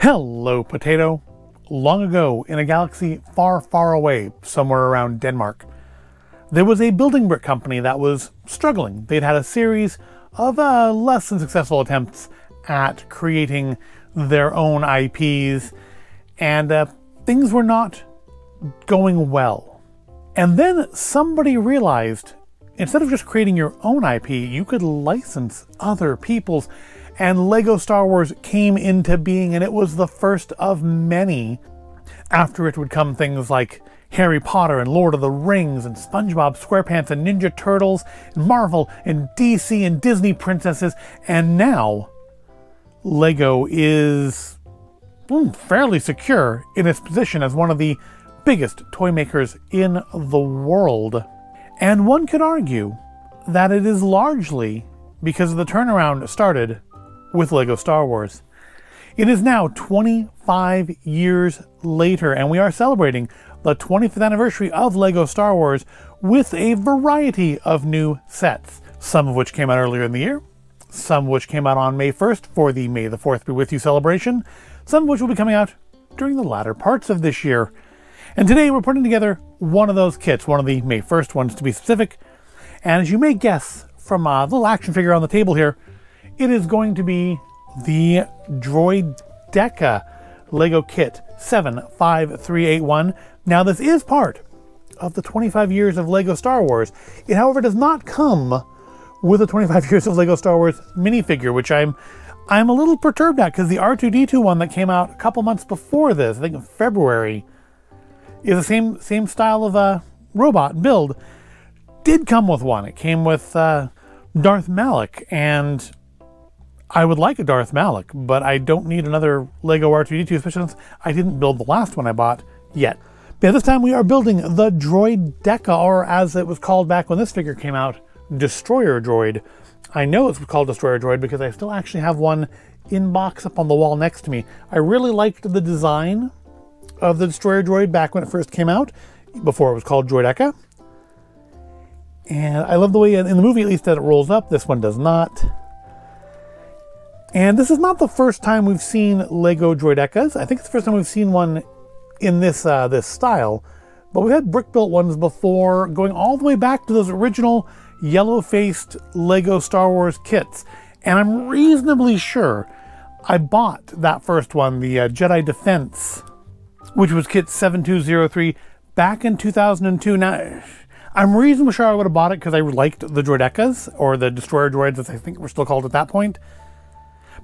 Hello, Potato. Long ago, in a galaxy far, far away, somewhere around Denmark, there was a building brick company that was struggling. They'd had a series of less than successful attempts at creating their own IPs, and things were not going well. And then somebody realized, instead of just creating your own IP, you could license other people's. And Lego Star Wars came into being, and it was the first of many. After it would come things like Harry Potter and Lord of the Rings and SpongeBob SquarePants and Ninja Turtles and Marvel and DC and Disney princesses. And now Lego is fairly secure in its position as one of the biggest toy makers in the world. And one could argue that it is largely because the turnaround started with Lego Star Wars. It is now 25 years later, and we are celebrating the 25th anniversary of Lego Star Wars with a variety of new sets, some of which came out earlier in the year, some of which came out on May 1st for the May the 4th Be With You celebration, some of which will be coming out during the latter parts of this year. And today we're putting together one of those kits, one of the May 1st ones to be specific, and as you may guess from the little action figure on the table here, it is going to be the Droideka Lego Kit 75381. Now this is part of the 25 years of Lego Star Wars. It, however, does not come with a 25 years of Lego Star Wars minifigure, which I'm a little perturbed at, because the R2-D2 one that came out a couple months before this, I think in February, is the same style of robot build, did come with one. It came with Darth Malak, and I would like a Darth Malak, but I don't need another Lego R2-D2, especially since I didn't build the last one I bought yet. But this time we are building the Droideka, or as it was called back when this figure came out, Destroyer Droid. I know it's called Destroyer Droid because I still actually have one in box up on the wall next to me. I really liked the design of the Destroyer Droid back when it first came out, before it was called Droideka. And I love the way, in the movie at least, that it rolls up. This one does not. And this is not the first time we've seen Lego Droidekas. I think it's the first time we've seen one in this this style. But we've had brick-built ones before, going all the way back to those original yellow-faced Lego Star Wars kits. And I'm reasonably sure I bought that first one, the Jedi Defense, which was kit 7203, back in 2002. Now, I'm reasonably sure I would have bought it because I liked the Droidekas, or the Destroyer Droids, as I think were still called at that point.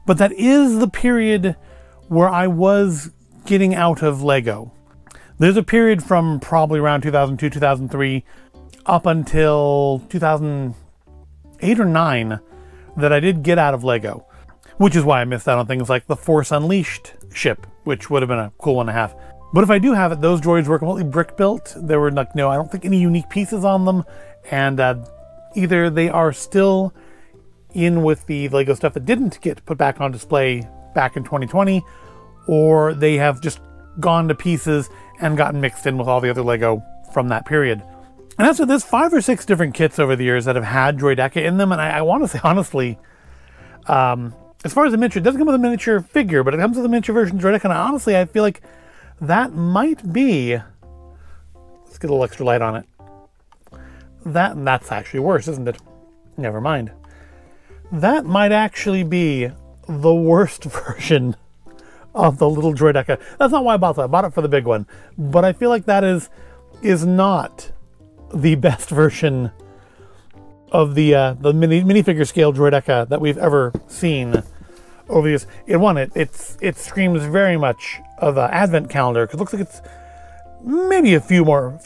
But that is the period where I was getting out of Lego. There's a period from probably around 2002, 2003, up until 2008 or 9 that I did get out of Lego. Which is why I missed out on things like the Force Unleashed ship, which would have been a cool one to have. But if I do have it, those droids were completely brick built. There were like, no, I don't think any unique pieces on them. And either they are still in with the Lego stuff that didn't get put back on display back in 2020, or they have just gone to pieces and gotten mixed in with all the other Lego from that period. And as for there's 5 or 6 different kits over the years that have had Droideka in them, and I want to say honestly, as far as the miniature, it doesn't come with a miniature figure, but it comes with a miniature version of Droideka, and honestly I feel like that might be, let's get a little extra light on it, that's actually worse, isn't it? Never mind. That might actually be the worst version of the little Droideka. That's not why I bought that. I bought it for the big one. But I feel like that is not the best version of the minifigure scale Droideka that we've ever seen over the years. It screams very much of an advent calendar, because it looks like it's maybe a few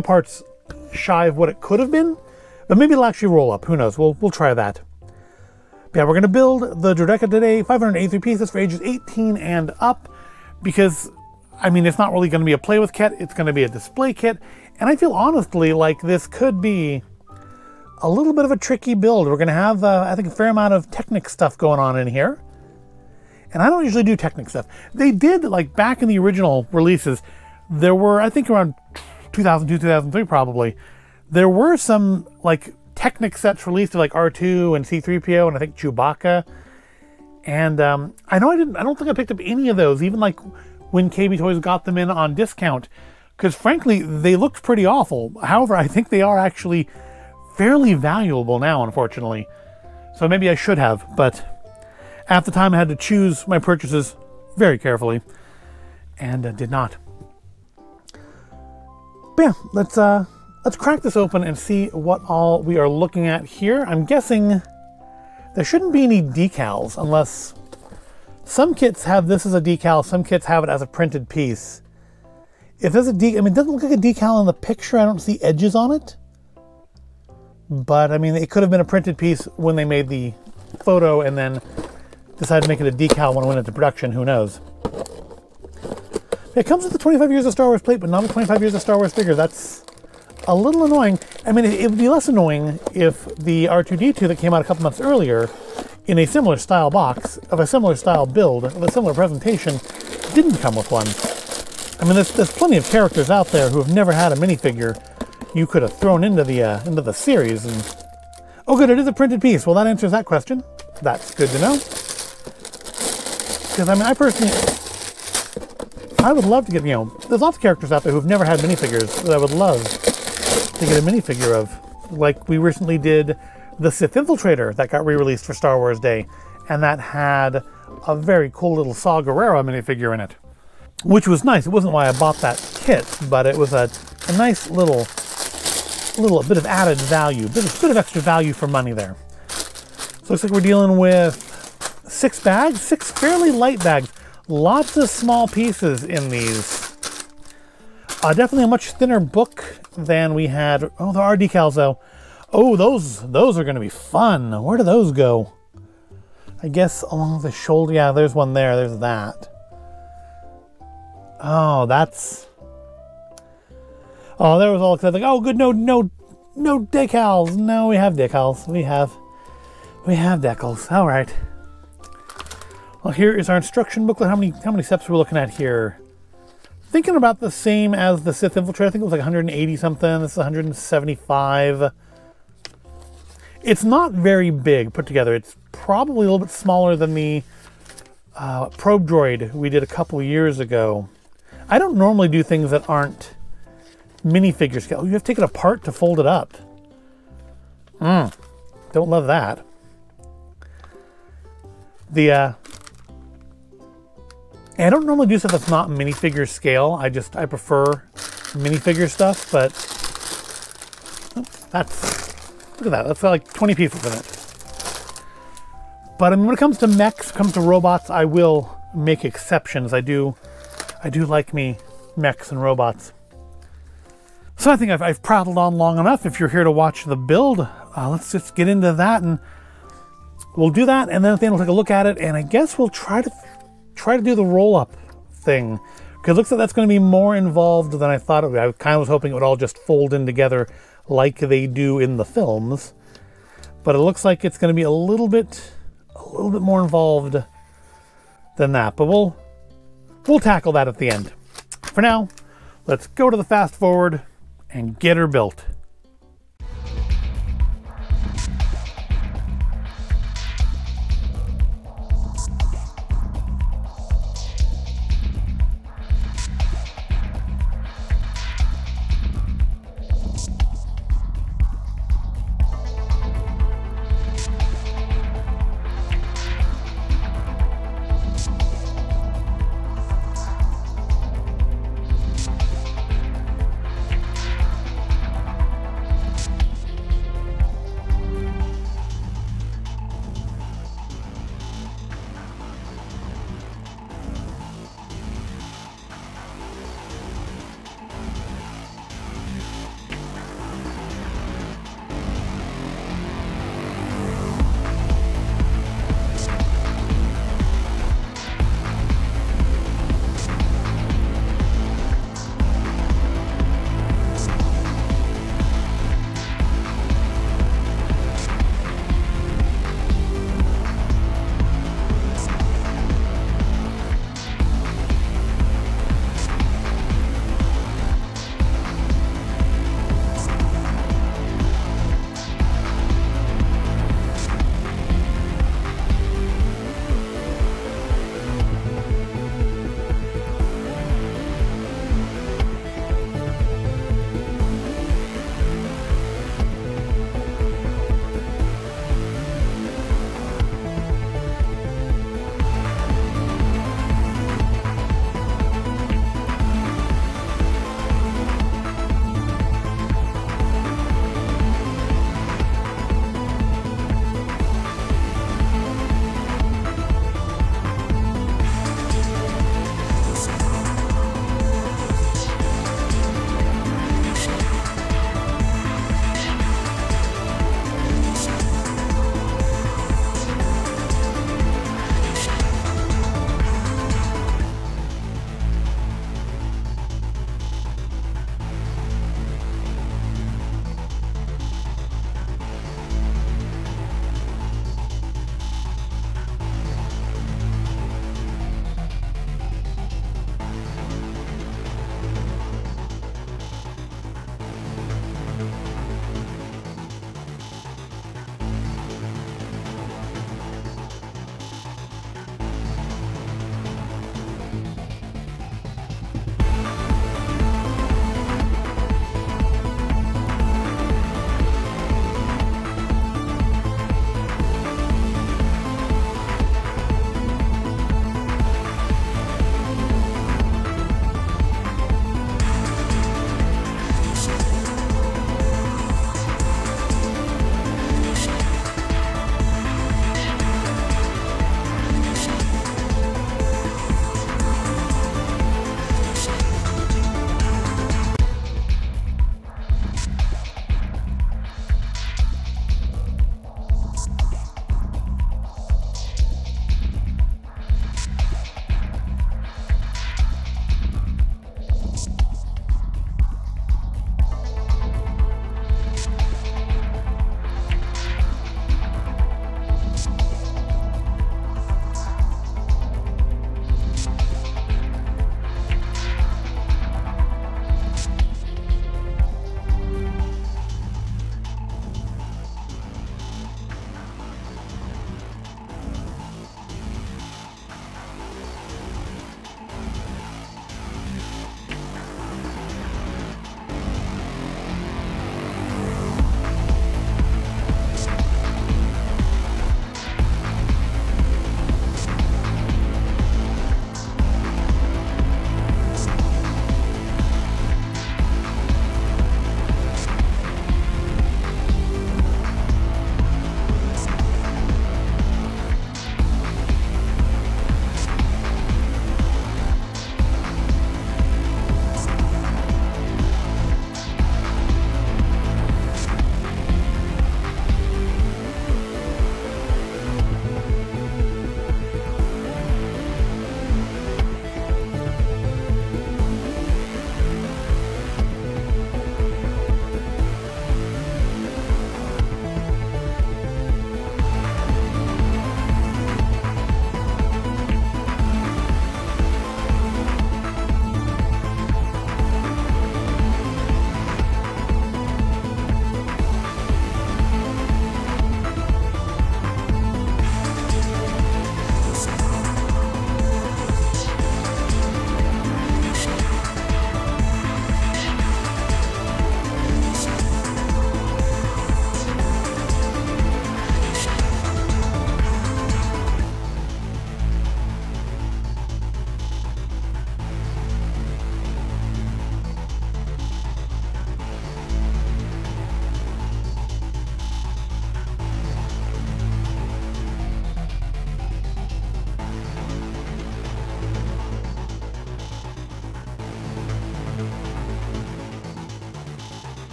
parts shy of what it could have been. But maybe it'll actually roll up. Who knows? We'll try that. Yeah, we're going to build the Droideka today, 583 pieces for ages 18 and up, because, I mean, it's not really going to be a play with kit, it's going to be a display kit, and I feel honestly like this could be a little bit of a tricky build. We're going to have, I think, a fair amount of Technic stuff going on in here, and I don't usually do Technic stuff. They did, like, back in the original releases, there were, I think around 2002, 2003 probably, there were some, like, Technic sets released to like R2 and C-3PO and I think Chewbacca. And I don't think I picked up any of those, even like when KB Toys got them in on discount, because frankly, they looked pretty awful. However, I think they are actually fairly valuable now, unfortunately. So maybe I should have, but at the time I had to choose my purchases very carefully, and did not. But yeah, let's crack this open and see what all we are looking at here. I'm guessing there shouldn't be any decals, unless some kits have this as a decal, some kits have it as a printed piece. If there's a I mean, it doesn't look like a decal in the picture. I don't see edges on it. But, I mean, it could have been a printed piece when they made the photo and then decided to make it a decal when it went into production. Who knows? It comes with the 25 years of Star Wars plate, but not the 25 years of Star Wars figure. That's a little annoying. I mean, it would be less annoying if the R2-D2 that came out a couple months earlier in a similar style box, of a similar style build, of a similar presentation, didn't come with one. I mean, there's plenty of characters out there who have never had a minifigure you could have thrown into the series. And oh, good, it is a printed piece. Well, that answers that question. That's good to know. Because I mean, I would love to get, there's lots of characters out there who've never had minifigures that I would love to get a minifigure of. Like we recently did the Sith Infiltrator that got re-released for Star Wars Day, and that had a very cool little Saw Gerrera minifigure in it, which was nice. It wasn't why I bought that kit, but it was a nice little bit of added value, bit of extra value for money there. So it looks like we're dealing with 6 bags, 6 fairly light bags. Lots of small pieces in these. Definitely a much thinner book than we had. Oh, there are decals though. Oh, those are going to be fun. Where do those go? I guess along the shoulder. Yeah, there's one there. There's that. Oh, that's... Oh, there was all excited. Like, oh, good, no decals. No, we have decals. We have decals. All right. Well, here is our instruction booklet. How many steps are we looking at here? Thinking about the same as the Sith Infiltrator. I think it was like 180 something. This is 175. It's not very big put together. It's probably a little bit smaller than the probe droid we did a couple years ago. I don't normally do things that aren't minifigure scale. You have to take it apart to fold it up. Don't love that. I don't normally do stuff that's not minifigure scale. I prefer minifigure stuff, but look at that. That's got like 20 pieces in it. But I mean, when it comes to mechs, comes to robots, I will make exceptions. I do like me mechs and robots. So I think I've prattled on long enough. If you're here to watch the build, let's just get into that, and we'll do that, and then at the end we'll take a look at it, and I guess we'll try to do the roll-up thing, because it looks like that's going to be more involved than I thought it would. I kind of was hoping it would all just fold in together like they do in the films, but it looks like it's going to be a little bit more involved than that. But we'll tackle that at the end. For now, let's go to the fast forward and get her built.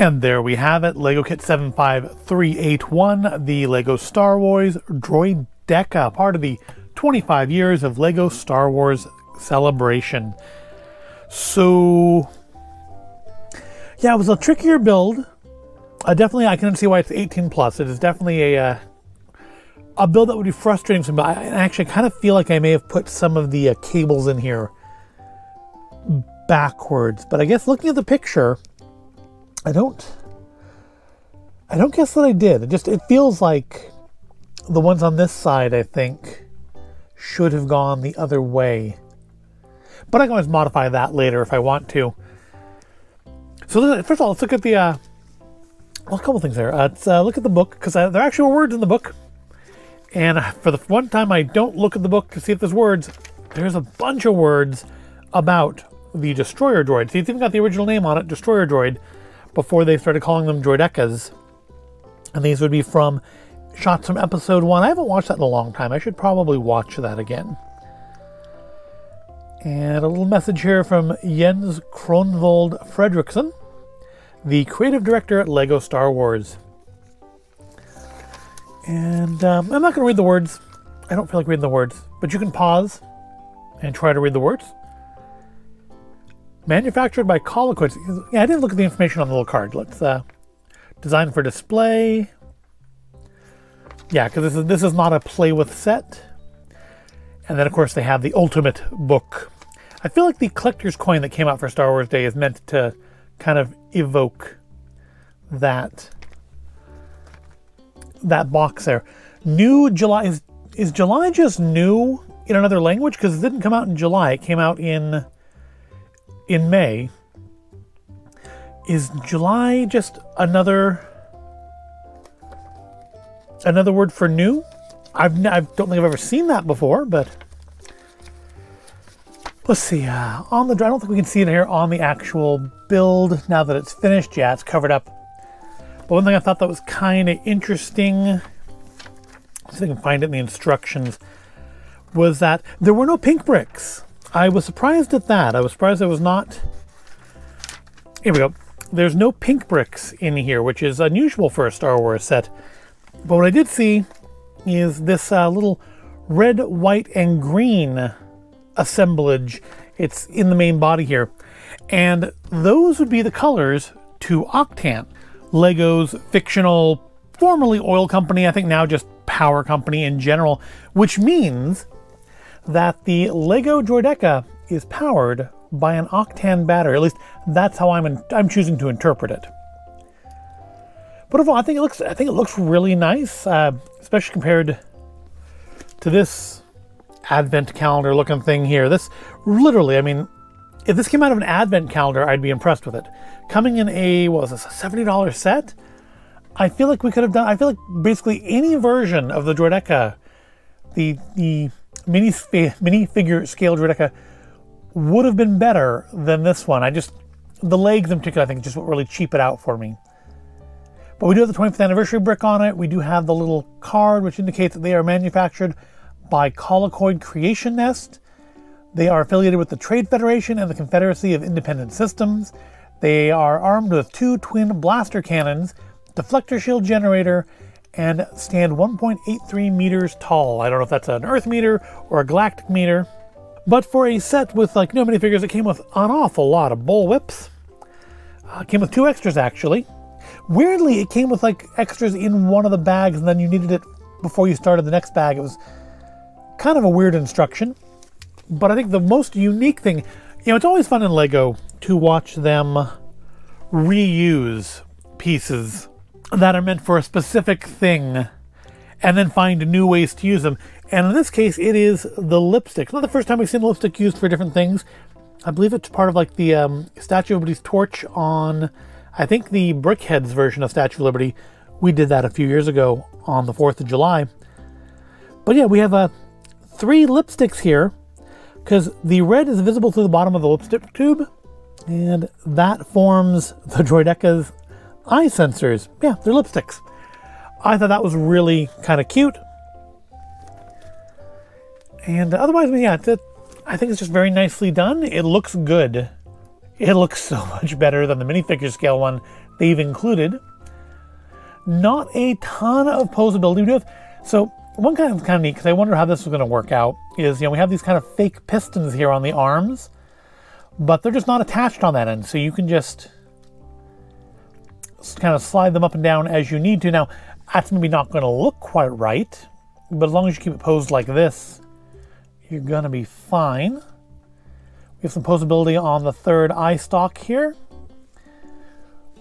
And there we have it, LEGO Kit 75381, the LEGO Star Wars Droideka, part of the 25 years of LEGO Star Wars celebration. So, yeah, it was a trickier build. Definitely, I can see why it's 18 plus. It is definitely a build that would be frustrating for me. I actually kind of feel like I may have put some of the cables in here backwards. But I guess looking at the picture, I don't guess that I did. It feels like the ones on this side, I think, should have gone the other way. But I can always modify that later if I want to. So first of all, let's look at the, well, a couple things there. Let's look at the book, because there actually were words in the book. And for the one time I don't look at the book to see if there's words, there's a bunch of words about the Destroyer Droid. So it's even got the original name on it, Destroyer Droid, before they started calling them Droidekas. And these would be from shots from episode 1. I haven't watched that in a long time. I should probably watch that again. And a little message here from Jens Kronvold Fredriksson, the creative director at LEGO Star Wars. And I'm not going to read the words. I don't feel like reading the words. But you can pause and try to read the words. Manufactured by Coliquid. Yeah, I didn't look at the information on the little card. Let's design for display. Yeah, because this is not a play with set. And then of course they have the ultimate book. I feel like the collector's coin that came out for Star Wars Day is meant to kind of evoke that box there. New July is July just new in another language? Because it didn't come out in July. It came out in May. Is July just another word for new? I don't think I've ever seen that before, but let's see. I don't think we can see it here on the actual build now that it's finished. Yeah, it's covered up. But one thing I thought that was kind of interesting, let's see if I can find it in the instructions, was that there were no pink bricks. I was surprised at that. I was surprised there was not. Here we go. There's no pink bricks in here, which is unusual for a Star Wars set. But what I did see is this little red, white, and green assemblage. It's in the main body here. And those would be the colors to Octant, LEGO's fictional, formerly oil company, I think now just power company in general, which means that the LEGO Droideka is powered by an Octant battery. At least that's how I'm choosing to interpret it. But overall, I think it looks really nice, especially compared to this advent calendar looking thing here. This literally, I mean, if this came out of an advent calendar, I'd be impressed with it. Coming in a, what was this, a $70 set? I feel like we could have done, I feel like basically any version of the Droideka, the minifigure scale Droideka, would have been better than this one. The legs in particular, I think, just what really cheap it out for me. But we do have the 25th anniversary brick on it. We do have the little card, which indicates that they are manufactured by Coliquid Creation Nest. They are affiliated with the Trade Federation and the Confederacy of Independent Systems. They are armed with 2 twin blaster cannons, deflector shield generator, and stand 1.83 meters tall. I don't know if that's an Earth meter or a galactic meter. But for a set with like no minifigures, it came with an awful lot of bullwhips. It came with 2 extras actually. Weirdly, it came with like extras in one of the bags, and then you needed it before you started the next bag. It was kind of a weird instruction. But I think the most unique thing, it's always fun in LEGO to watch them reuse pieces that are meant for a specific thing and then find new ways to use them. And in this case, it is the lipstick. It's not the first time we've seen lipstick used for different things. I believe it's part of like the Statue of Liberty's torch on, I think, the Brickheads version of Statue of Liberty. We did that a few years ago on the 4th of July. But yeah, we have 3 lipsticks here, because the red is visible through the bottom of the lipstick tube, and that forms the Droideka's eye sensors. Yeah, they're lipsticks. I thought that was really kind of cute. And otherwise, yeah, I think it's just very nicely done. It looks good. It looks so much better than the minifigure scale one they've included. Not a ton of posability. We do have, so one kind of neat, because I wonder how this is going to work out, is, we have these kind of fake pistons here on the arms, but they're just not attached on that end, so you can just kind of slide them up and down as you need to. Now, that's maybe not going to look quite right, but as long as you keep it posed like this, you're going to be fine. We have some posability on the third eye stalk here.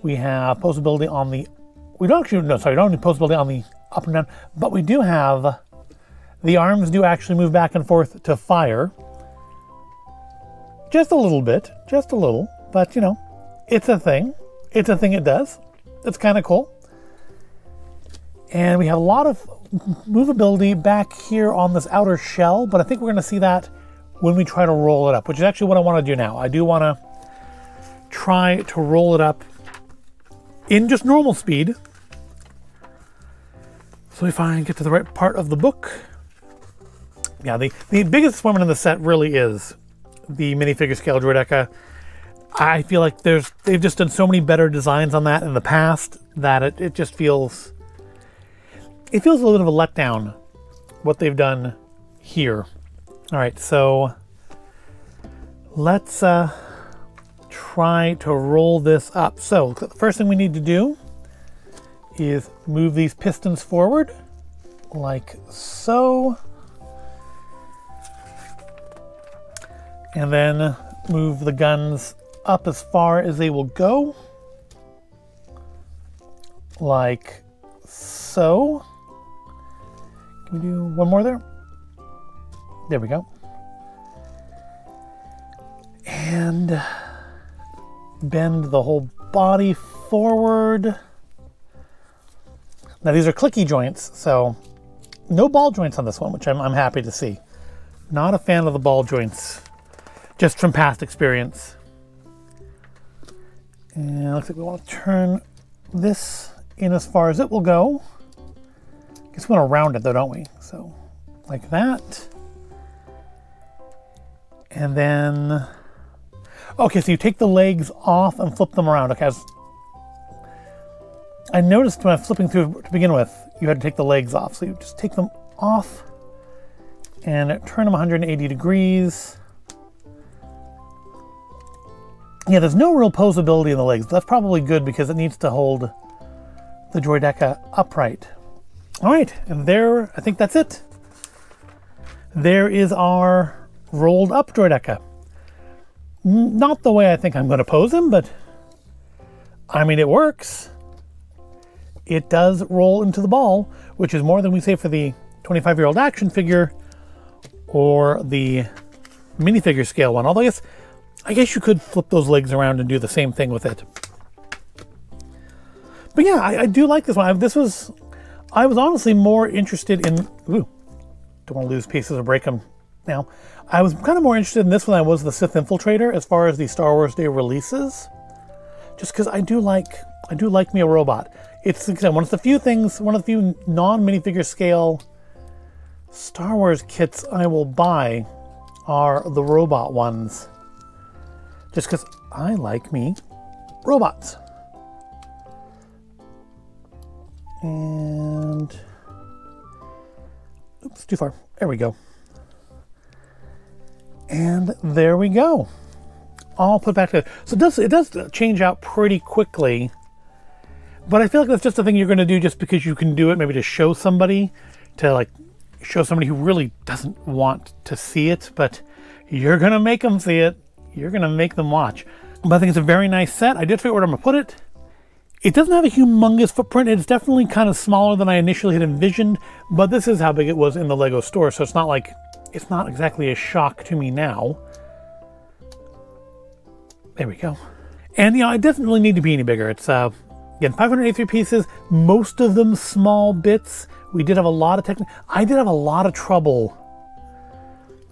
We have posability on the... we don't actually... no, sorry, we don't have posability on the up and down, but we do have... the arms do actually move back and forth to fire. Just a little bit. Just a little. But, it's a thing. It's a thing it does. It's kind of cool. And we have a lot of movability back here on this outer shell, but I think we're going to see that when we try to roll it up, which is actually what I want to do now. I do want to try to roll it up in just normal speed. So if I get to the right part of the book. Yeah, the biggest woman in the set really is the minifigure scale Droideka. I feel like they've just done so many better designs on that in the past that it just feels... it feels a little bit of a letdown, what they've done here. All right, so let's try to roll this up. So the first thing we need to do is move these pistons forward, like so. And then move the guns up as far as they will go, like so. Can we do one more there? There we go. And bend the whole body forward. Now these are clicky joints, so no ball joints on this one, which I'm happy to see. Not a fan of the ball joints, just from past experience. And it looks like we want to turn this in as far as it will go. I guess we want to round it though, don't we? So, like that. And then... okay, so you take the legs off and flip them around. Okay, I noticed when I was flipping through to begin with, you had to take the legs off. So you just take them off and turn them 180 degrees. Yeah, there's no real posability in the legs. That's probably good because it needs to hold the Droideka upright. All right, and there, I think that's it. There is our rolled up Droideka. Not the way I think I'm going to pose him, but I mean, it works. It does roll into the ball, which is more than we say for the 25-year-old action figure or the minifigure scale one. Although I guess you could flip those legs around and do the same thing with it. But yeah, I do like this one. I was honestly more interested in... ooh, don't want to lose pieces or break them now. I was kind of more interested in this one than I was the Sith Infiltrator as far as the Star Wars Day releases. Just because I do like me a robot. It's one of the few non-minifigure scale Star Wars kits I will buy are the robot ones. Just because I like me robots. And... oops, too far. There we go. And there we go. All put back together. So it does change out pretty quickly. But I feel like that's just a thing you're going to do just because you can do it, maybe to show somebody, show somebody who really doesn't want to see it, but you're going to make them see it. You're going to make them watch. But I think it's a very nice set. I did figure out where I'm going to put it. It doesn't have a humongous footprint. It's definitely kind of smaller than I initially had envisioned, but this is how big it was in the Lego store, so it's not exactly a shock to me now. There we go. And it doesn't really need to be any bigger. It's again 583 pieces, most of them small bits. We did have a lot of I did have a lot of trouble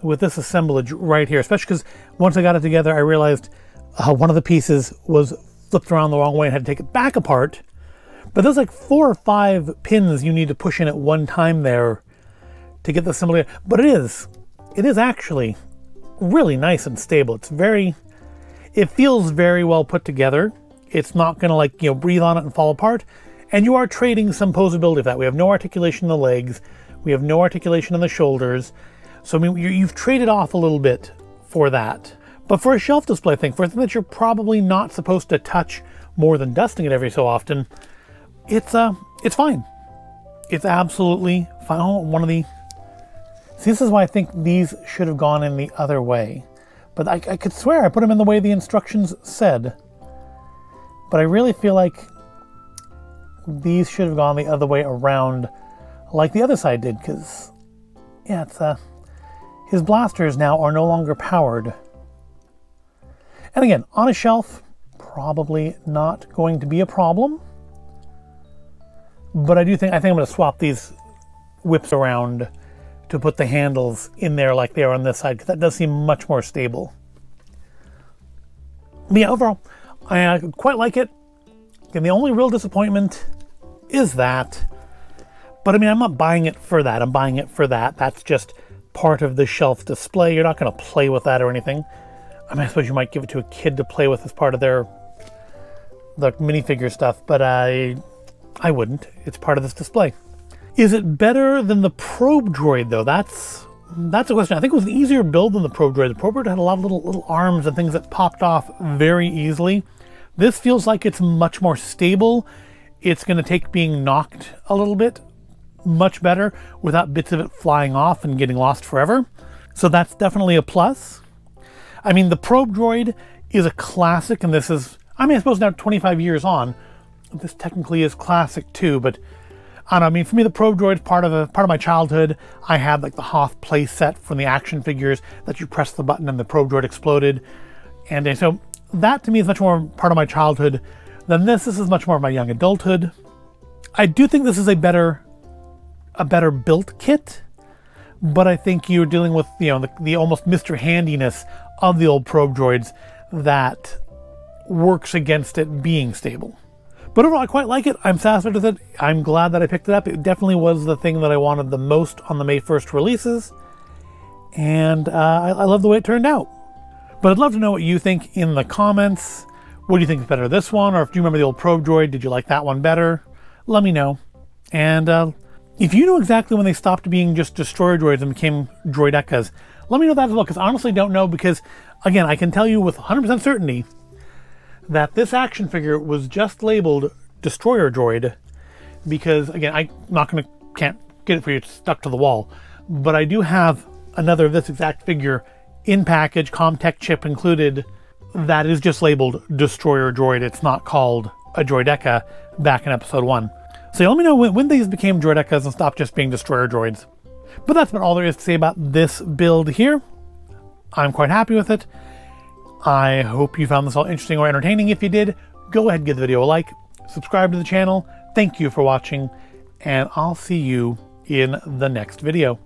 with this assemblage right here, especially because once I got it together, I realized one of the pieces was flipped around the wrong way and had to take it back apart. But there's like 4 or 5 pins you need to push in at one time there to get the assembly. But it is actually really nice and stable. It feels very well put together. It's not going to, like, breathe on it and fall apart. And you are trading some posability of that. We have no articulation in the legs. We have no articulation in the shoulders. So, I mean, you've traded off a little bit for that. But for a shelf display thing, for a thing that you're probably not supposed to touch more than dusting it every so often, it's fine. It's absolutely fine. Oh, see, this is why I think these should have gone in the other way. But I could swear I put them in the way the instructions said. But I really feel like these should have gone the other way around, like the other side did, because, yeah, his blasters now are no longer powered. And again, on a shelf, probably not going to be a problem. But I think I'm going to swap these whips around to put the handles in there like they are on this side, because that does seem much more stable. But yeah, overall, I quite like it. And the only real disappointment is that. But I mean, I'm not buying it for that. I'm buying it for that. That's just part of the shelf display. You're not going to play with that or anything. I mean, I suppose you might give it to a kid to play with as part of the minifigure stuff, but I wouldn't. It's part of this display. Is it better than the Probe Droid, though? That's a question. I think it was an easier build than the Probe Droid. The Probe Droid had a lot of little arms and things that popped off very easily. This feels like it's much more stable. It's going to take being knocked a little bit much better without bits of it flying off and getting lost forever. So that's definitely a plus. I mean, the Probe Droid is a classic, and this is, I mean, I suppose now 25 years on, this technically is classic too, but I don't know, I mean, for me, the Probe Droid is part of my childhood. I had like the Hoth play set from the action figures that you press the button and the Probe Droid exploded. And so that to me is much more part of my childhood than this. This is much more of my young adulthood. I do think this is a better built kit, but I think you're dealing with, the almost Mr. Handiness of the old Probe Droids that works against it being stable. But overall, I quite like it. I'm satisfied with it. I'm glad that I picked it up. It definitely was the thing that I wanted the most on the May 1st releases. And I love the way it turned out. But I'd love to know what you think in the comments. What do you think is better, this one? Or if you remember the old Probe Droid, did you like that one better? Let me know. And if you know exactly when they stopped being just Destroyer Droids and became Droidekas, let me know that as well, because I honestly don't know, because, again, I can tell you with 100% certainty that this action figure was just labeled Destroyer Droid, because, again, can't get it for you, it's stuck to the wall, but I do have another of this exact figure in package, ComTech chip included, that is just labeled Destroyer Droid. It's not called a Droideka back in episode 1. So let me know when these became Droidekas and stopped just being Destroyer Droids. But that's about all there is to say about this build here. I'm quite happy with it. I hope you found this all interesting or entertaining. If you did, go ahead and give the video a like, subscribe to the channel. Thank you for watching, and I'll see you in the next video.